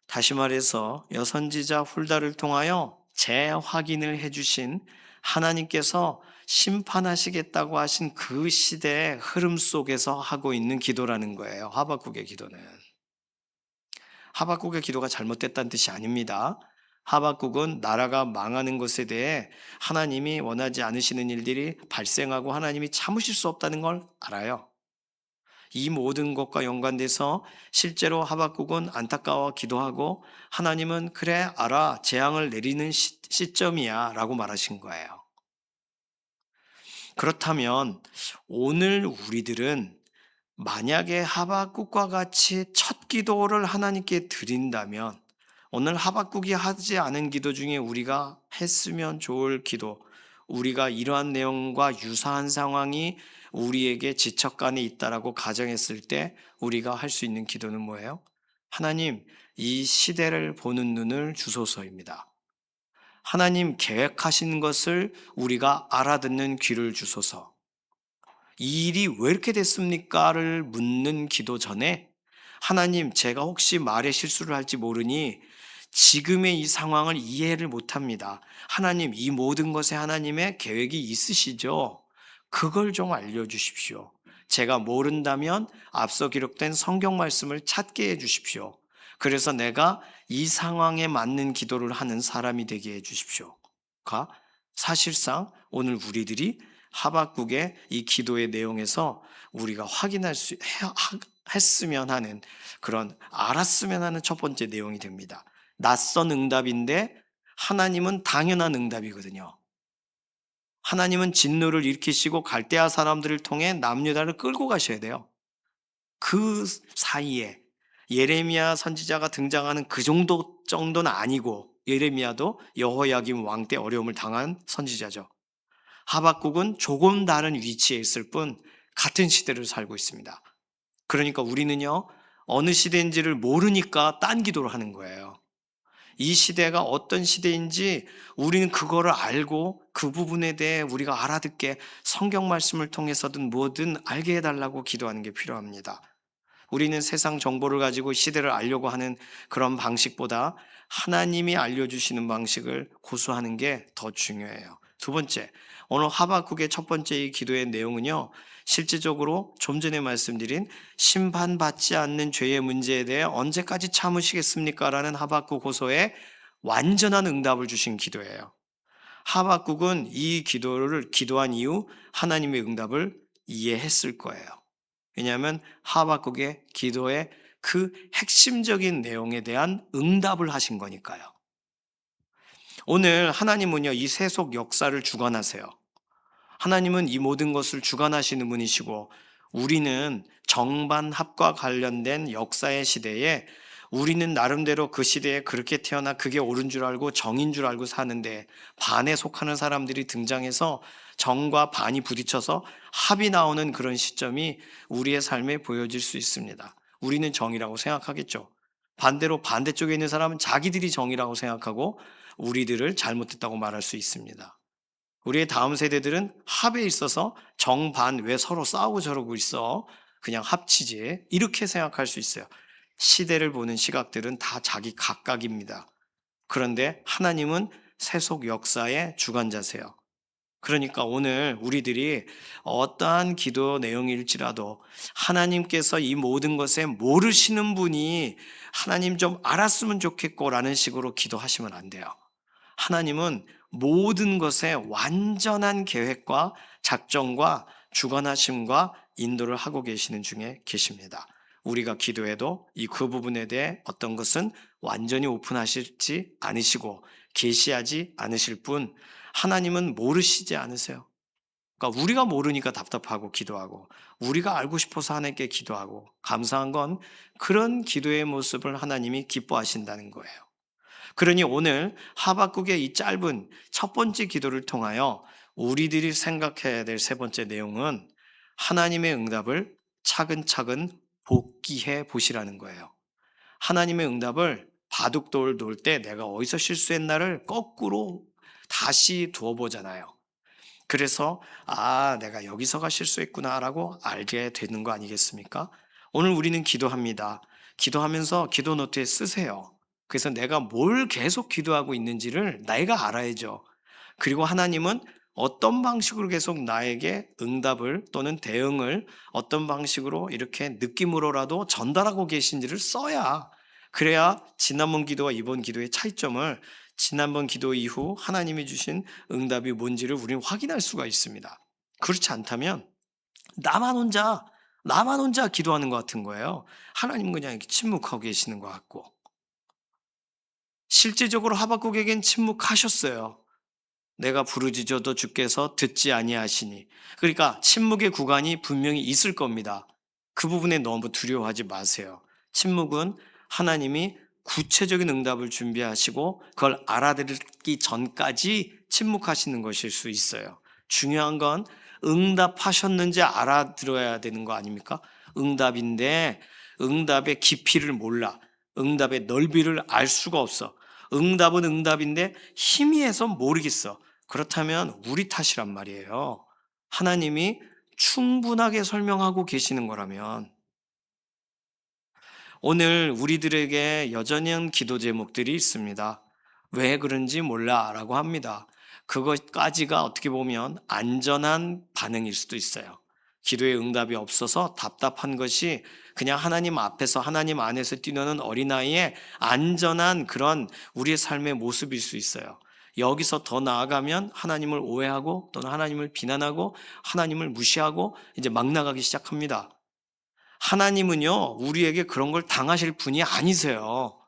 다시 말해서 여선지자 훌다를 통하여 재확인을 해주신 하나님께서 심판하시겠다고 하신 그 시대의 흐름 속에서 하고 있는 기도라는 거예요. 하박국의 기도는. 하박국의 기도가 잘못됐다는 뜻이 아닙니다. 하박국은 나라가 망하는 것에 대해 하나님이 원하지 않으시는 일들이 발생하고 하나님이 참으실 수 없다는 걸 알아요. 이 모든 것과 연관돼서 실제로 하박국은 안타까워 기도하고 하나님은 그래 알아 재앙을 내리는 시점이야 라고 말하신 거예요. 그렇다면 오늘 우리들은 만약에 하박국과 같이 첫 기도를 하나님께 드린다면 오늘 하박국이 하지 않은 기도 중에 우리가 했으면 좋을 기도, 우리가 이러한 내용과 유사한 상황이 우리에게 지척간에 있다라고 가정했을 때 우리가 할 수 있는 기도는 뭐예요? 하나님, 이 시대를 보는 눈을 주소서입니다. 하나님 계획하신 것을 우리가 알아듣는 귀를 주소서. 이 일이 왜 이렇게 됐습니까를 묻는 기도 전에 하나님, 제가 혹시 말에 실수를 할지 모르니 지금의 이 상황을 이해를 못합니다. 하나님, 이 모든 것에 하나님의 계획이 있으시죠? 그걸 좀 알려주십시오. 제가 모른다면 앞서 기록된 성경 말씀을 찾게 해주십시오. 그래서 내가 이 상황에 맞는 기도를 하는 사람이 되게 해주십시오. 가 사실상 오늘 우리들이 하박국의 이 기도의 내용에서 우리가 확인할 수 했으면 하는 그런 알았으면 하는 첫 번째 내용이 됩니다. 낯선 응답인데 하나님은 당연한 응답이거든요. 하나님은 진노를 일으키시고 갈대아 사람들을 통해 남유다를 끌고 가셔야 돼요. 그 사이에 예레미야 선지자가 등장하는 그 정도는 아니고 예레미야도 여호야김 왕 때 어려움을 당한 선지자죠. 하박국은 조금 다른 위치에 있을 뿐 같은 시대를 살고 있습니다. 그러니까 우리는요, 어느 시대인지를 모르니까 딴 기도를 하는 거예요. 이 시대가 어떤 시대인지 우리는 그거를 알고 그 부분에 대해 우리가 알아듣게 성경 말씀을 통해서든 뭐든 알게 해달라고 기도하는 게 필요합니다. 우리는 세상 정보를 가지고 시대를 알려고 하는 그런 방식보다 하나님이 알려주시는 방식을 고수하는 게 더 중요해요. 두 번째, 오늘 하박국의 첫 번째 이 기도의 내용은요, 실질적으로 좀 전에 말씀드린 심판받지 않는 죄의 문제에 대해 언제까지 참으시겠습니까? 라는 하박국 고소에 완전한 응답을 주신 기도예요. 하박국은 이 기도를 기도한 이후 하나님의 응답을 이해했을 거예요. 왜냐하면 하박국의 기도의 그 핵심적인 내용에 대한 응답을 하신 거니까요. 오늘 하나님은요, 이 세속 역사를 주관하세요. 하나님은 이 모든 것을 주관하시는 분이시고 우리는 정반합과 관련된 역사의 시대에 우리는 나름대로 그 시대에 그렇게 태어나 그게 옳은 줄 알고 정인 줄 알고 사는데 반에 속하는 사람들이 등장해서 정과 반이 부딪혀서 합이 나오는 그런 시점이 우리의 삶에 보여질 수 있습니다. 우리는 정이라고 생각하겠죠. 반대로 반대쪽에 있는 사람은 자기들이 정이라고 생각하고 우리들을 잘못했다고 말할 수 있습니다. 우리의 다음 세대들은 합에 있어서 정반 왜 서로 싸우고 저러고 있어? 그냥 합치지. 이렇게 생각할 수 있어요. 시대를 보는 시각들은 다 자기 각각입니다. 그런데 하나님은 세속 역사의 주관자세요. 그러니까 오늘 우리들이 어떠한 기도 내용일지라도 하나님께서 이 모든 것에 모르시는 분이 하나님 좀 알았으면 좋겠고 라는 식으로 기도하시면 안 돼요. 하나님은 모든 것에 완전한 계획과 작정과 주관하심과 인도를 하고 계시는 중에 계십니다. 우리가 기도해도 그 부분에 대해 어떤 것은 완전히 오픈하시지 않으시고 계시하지 않으실 뿐 하나님은 모르시지 않으세요. 그러니까 우리가 모르니까 답답하고 기도하고 우리가 알고 싶어서 하나님께 기도하고 감사한 건 그런 기도의 모습을 하나님이 기뻐하신다는 거예요. 그러니 오늘 하박국의 이 짧은 첫 번째 기도를 통하여 우리들이 생각해야 될 세 번째 내용은 하나님의 응답을 차근차근 복기해 보시라는 거예요. 하나님의 응답을 바둑돌 놓을 때 내가 어디서 실수했나를 거꾸로 다시 두어 보잖아요. 그래서 '아 내가 여기서가 실수했구나.'라고 알게 되는 거 아니겠습니까? 오늘 우리는 기도합니다. 기도하면서 기도 노트에 쓰세요. 그래서 내가 뭘 계속 기도하고 있는지를 내가 알아야죠. 그리고 하나님은 어떤 방식으로 계속 나에게 응답을 또는 대응을 어떤 방식으로 이렇게 느낌으로라도 전달하고 계신지를 써야, 그래야 지난번 기도와 이번 기도의 차이점을, 지난번 기도 이후 하나님이 주신 응답이 뭔지를 우리는 확인할 수가 있습니다. 그렇지 않다면 나만 혼자 나만 혼자 기도하는 것 같은 거예요. 하나님은 그냥 이렇게 침묵하고 계시는 것 같고. 실제적으로 하박국에겐 침묵하셨어요. 내가 부르짖어도 주께서 듣지 아니하시니. 그러니까 침묵의 구간이 분명히 있을 겁니다. 그 부분에 너무 두려워하지 마세요. 침묵은 하나님이 구체적인 응답을 준비하시고 그걸 알아듣기 전까지 침묵하시는 것일 수 있어요. 중요한 건 응답하셨는지 알아들어야 되는 거 아닙니까? 응답인데 응답의 깊이를 몰라. 응답의 넓이를 알 수가 없어. 응답은 응답인데 희미해서 모르겠어. 그렇다면 우리 탓이란 말이에요. 하나님이 충분하게 설명하고 계시는 거라면. 오늘 우리들에게 여전히 기도 제목들이 있습니다. 왜 그런지 몰라 라고 합니다. 그것까지가 어떻게 보면 안전한 반응일 수도 있어요. 기도의 응답이 없어서 답답한 것이 그냥 하나님 앞에서 하나님 안에서 뛰노는 어린아이의 안전한 그런 우리의 삶의 모습일 수 있어요. 여기서 더 나아가면 하나님을 오해하고 또는 하나님을 비난하고 하나님을 무시하고 이제 막 나가기 시작합니다. 하나님은요, 우리에게 그런 걸 당하실 분이 아니세요.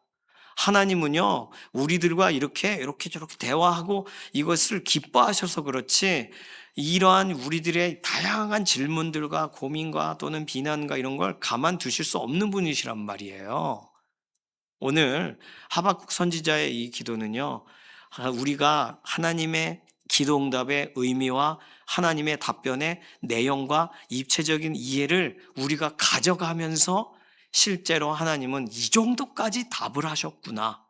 하나님은요, 우리들과 이렇게 저렇게 대화하고 이것을 기뻐하셔서 그렇지, 이러한 우리들의 다양한 질문들과 고민과 또는 비난과 이런 걸 가만 두실 수 없는 분이시란 말이에요. 오늘 하박국 선지자의 이 기도는요, 우리가 하나님의 기도 응답의 의미와 하나님의 답변의 내용과 입체적인 이해를 우리가 가져가면서 실제로 하나님은 이 정도까지 답을 하셨구나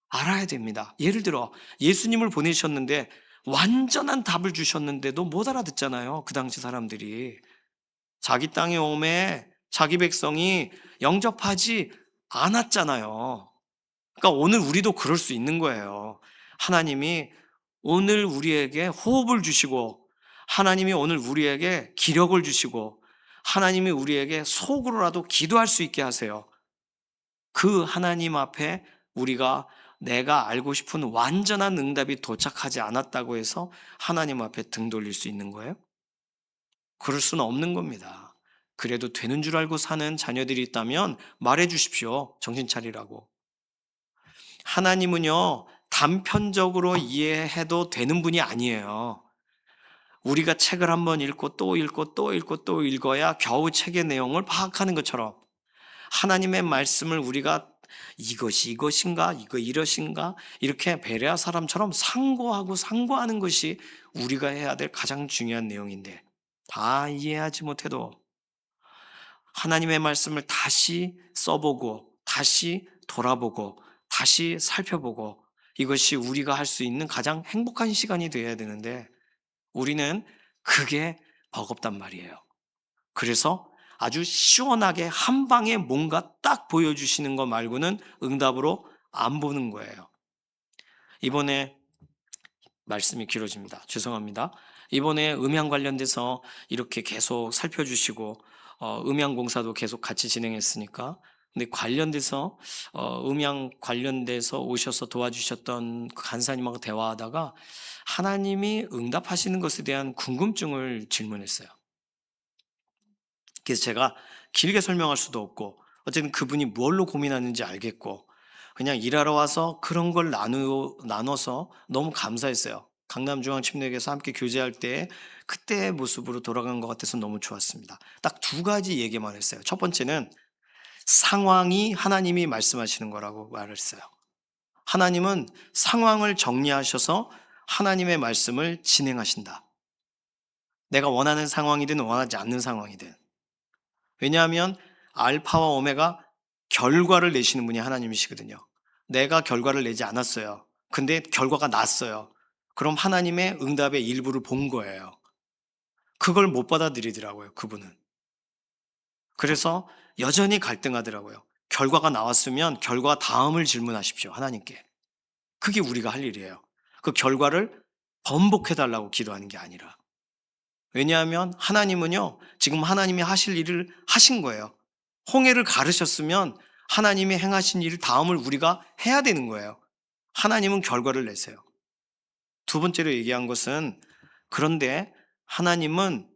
알아야 됩니다. 예를 들어 예수님을 보내셨는데 완전한 답을 주셨는데도 못 알아듣잖아요. 그 당시 사람들이. 자기 땅에 오매 자기 백성이 영접하지 않았잖아요. 그러니까 오늘 우리도 그럴 수 있는 거예요. 하나님이 오늘 우리에게 호흡을 주시고, 하나님이 오늘 우리에게 기력을 주시고, 하나님이 우리에게 속으로라도 기도할 수 있게 하세요. 그 하나님 앞에 우리가 내가 알고 싶은 완전한 응답이 도착하지 않았다고 해서 하나님 앞에 등 돌릴 수 있는 거예요? 그럴 수는 없는 겁니다. 그래도 되는 줄 알고 사는 자녀들이 있다면 말해 주십시오. 정신 차리라고. 하나님은요, 단편적으로 이해해도 되는 분이 아니에요. 우리가 책을 한번 읽고 또 읽고 또 읽고 또 읽어야 겨우 책의 내용을 파악하는 것처럼 하나님의 말씀을 우리가 이것이 이것인가, 이거 이것인가, 이렇게 베레아 사람처럼 상고하고 상고하는 것이 우리가 해야 될 가장 중요한 내용인데, 다 이해하지 못해도 하나님의 말씀을 다시 써보고, 다시 돌아보고, 다시 살펴보고, 이것이 우리가 할 수 있는 가장 행복한 시간이 되어야 되는데, 우리는 그게 버겁단 말이에요. 그래서 아주 시원하게 한 방에 뭔가 딱 보여주시는 것 말고는 응답으로 안 보는 거예요. 이번에 말씀이 길어집니다. 죄송합니다. 이번에 음향 관련돼서 이렇게 계속 살펴주시고 음향 공사도 계속 같이 진행했으니까, 근데 관련돼서 음향 관련돼서 오셔서 도와주셨던 그 간사님하고 대화하다가 하나님이 응답하시는 것에 대한 궁금증을 질문했어요. 그래서 제가 길게 설명할 수도 없고 어쨌든 그분이 뭘로 고민하는지 알겠고 그냥 일하러 와서 그런 걸 나눠서 너무 감사했어요. 강남중앙침례교에서 함께 교제할 때 그때의 모습으로 돌아간 것 같아서 너무 좋았습니다. 딱 두 가지 얘기만 했어요. 첫 번째는 상황이 하나님이 말씀하시는 거라고 말을 했어요. 하나님은 상황을 정리하셔서 하나님의 말씀을 진행하신다. 내가 원하는 상황이든 원하지 않는 상황이든. 왜냐하면 알파와 오메가 결과를 내시는 분이 하나님이시거든요. 내가 결과를 내지 않았어요. 근데 결과가 났어요. 그럼 하나님의 응답의 일부를 본 거예요. 그걸 못 받아들이더라고요, 그분은. 그래서 여전히 갈등하더라고요. 결과가 나왔으면 결과 다음을 질문하십시오, 하나님께. 그게 우리가 할 일이에요. 그 결과를 번복해 달라고 기도하는 게 아니라. 왜냐하면 하나님은요, 지금 하나님이 하실 일을 하신 거예요. 홍해를 가르셨으면 하나님이 행하신 일 다음을 우리가 해야 되는 거예요. 하나님은 결과를 내세요. 두 번째로 얘기한 것은, 그런데 하나님은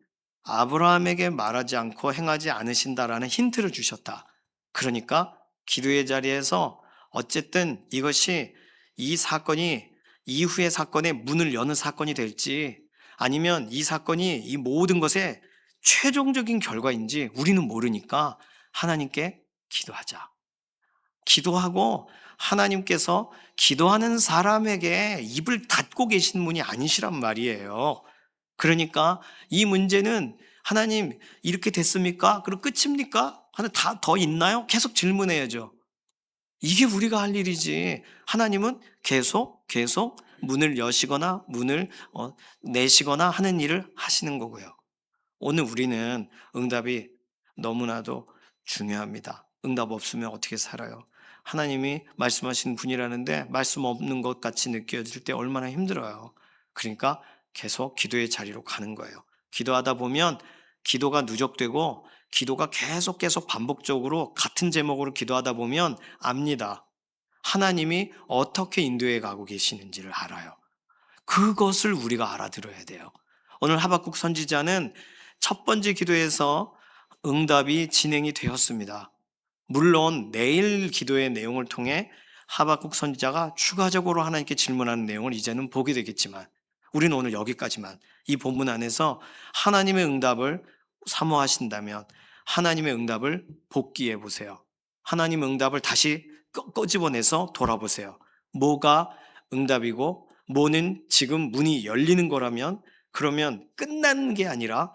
아브라함에게 말하지 않고 행하지 않으신다라는 힌트를 주셨다. 그러니까 기도의 자리에서 어쨌든 이것이 이 사건이 이후의 사건의 문을 여는 사건이 될지, 아니면 이 사건이 이 모든 것의 최종적인 결과인지 우리는 모르니까 하나님께 기도하자. 기도하고, 하나님께서 기도하는 사람에게 입을 닫고 계신 분이 아니시란 말이에요. 그러니까 이 문제는 하나님 이렇게 됐습니까? 그럼 끝입니까? 하나 다 더 있나요? 계속 질문해야죠. 이게 우리가 할 일이지. 하나님은 계속 문을 여시거나 문을 내시거나 하는 일을 하시는 거고요. 오늘 우리는 응답이 너무나도 중요합니다. 응답 없으면 어떻게 살아요? 하나님이 말씀하신 분이라는데 말씀 없는 것 같이 느껴질 때 얼마나 힘들어요. 그러니까 계속 기도의 자리로 가는 거예요. 기도하다 보면 기도가 누적되고, 기도가 계속 반복적으로 같은 제목으로 기도하다 보면 압니다. 하나님이 어떻게 인도해 가고 계시는지를 알아요. 그것을 우리가 알아들어야 돼요. 오늘 하박국 선지자는 첫 번째 기도에서 응답이 진행이 되었습니다. 물론 내일 기도의 내용을 통해 하박국 선지자가 추가적으로 하나님께 질문하는 내용을 이제는 보게 되겠지만, 우리는 오늘 여기까지만, 이 본문 안에서 하나님의 응답을 사모하신다면 하나님의 응답을 복기해 보세요. 하나님의 응답을 다시 끄집어내서 돌아보세요. 뭐가 응답이고 뭐는 지금 문이 열리는 거라면, 그러면 끝난 게 아니라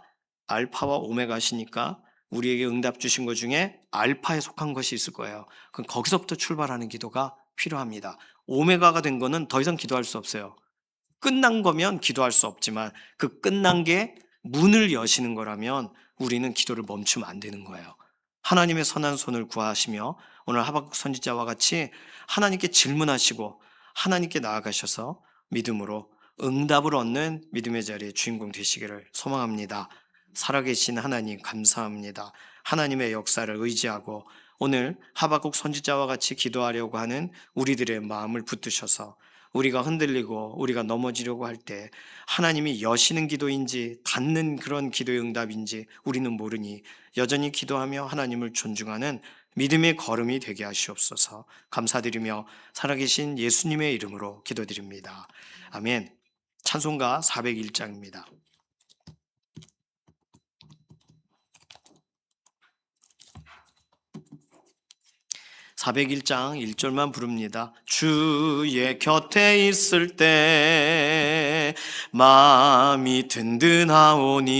알파와 오메가시니까 우리에게 응답 주신 것 중에 알파에 속한 것이 있을 거예요. 그럼 거기서부터 출발하는 기도가 필요합니다. 오메가가 된 거는 더 이상 기도할 수 없어요. 끝난 거면 기도할 수 없지만, 그 끝난 게 문을 여시는 거라면 우리는 기도를 멈추면 안 되는 거예요. 하나님의 선한 손을 구하시며 오늘 하박국 선지자와 같이 하나님께 질문하시고 하나님께 나아가셔서 믿음으로 응답을 얻는 믿음의 자리의 주인공 되시기를 소망합니다. 살아계신 하나님 감사합니다. 하나님의 역사를 의지하고 오늘 하박국 선지자와 같이 기도하려고 하는 우리들의 마음을 붙드셔서, 우리가 흔들리고 우리가 넘어지려고 할 때 하나님이 여시는 기도인지 닫는 그런 기도의 응답인지 우리는 모르니 여전히 기도하며 하나님을 존중하는 믿음의 걸음이 되게 하시옵소서. 감사드리며 살아계신 예수님의 이름으로 기도드립니다. 아멘. 찬송가 401장입니다. 401장 1절만 부릅니다. 주의 곁에 있을 때 마음이 든든하오니,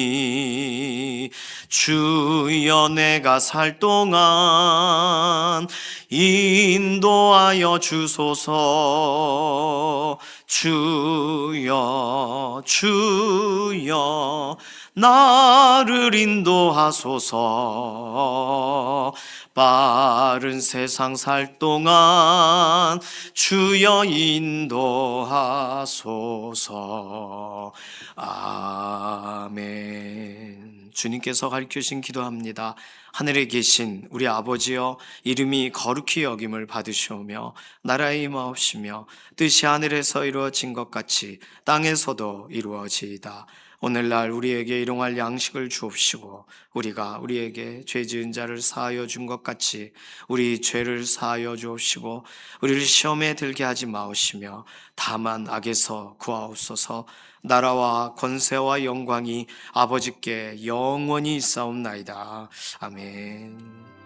주여 내가 살 동안 인도하여 주소서. 주여 나를 인도하소서. 빠른 세상 살 동안 주여 인도하소서. 아멘. 주님께서 가르치신 기도합니다. 하늘에 계신 우리 아버지여, 이름이 거룩히 여김을 받으시오며 나라의 임하옵시며 뜻이 하늘에서 이루어진 것 같이 땅에서도 이루어지이다. 오늘날 우리에게 일용할 양식을 주옵시고, 우리가 우리에게 죄 지은 자를 사하여 준 것 같이 우리 죄를 사하여 주옵시고, 우리를 시험에 들게 하지 마옵시며 다만 악에서 구하옵소서. 나라와 권세와 영광이 아버지께 영원히 있사옵나이다. 아멘.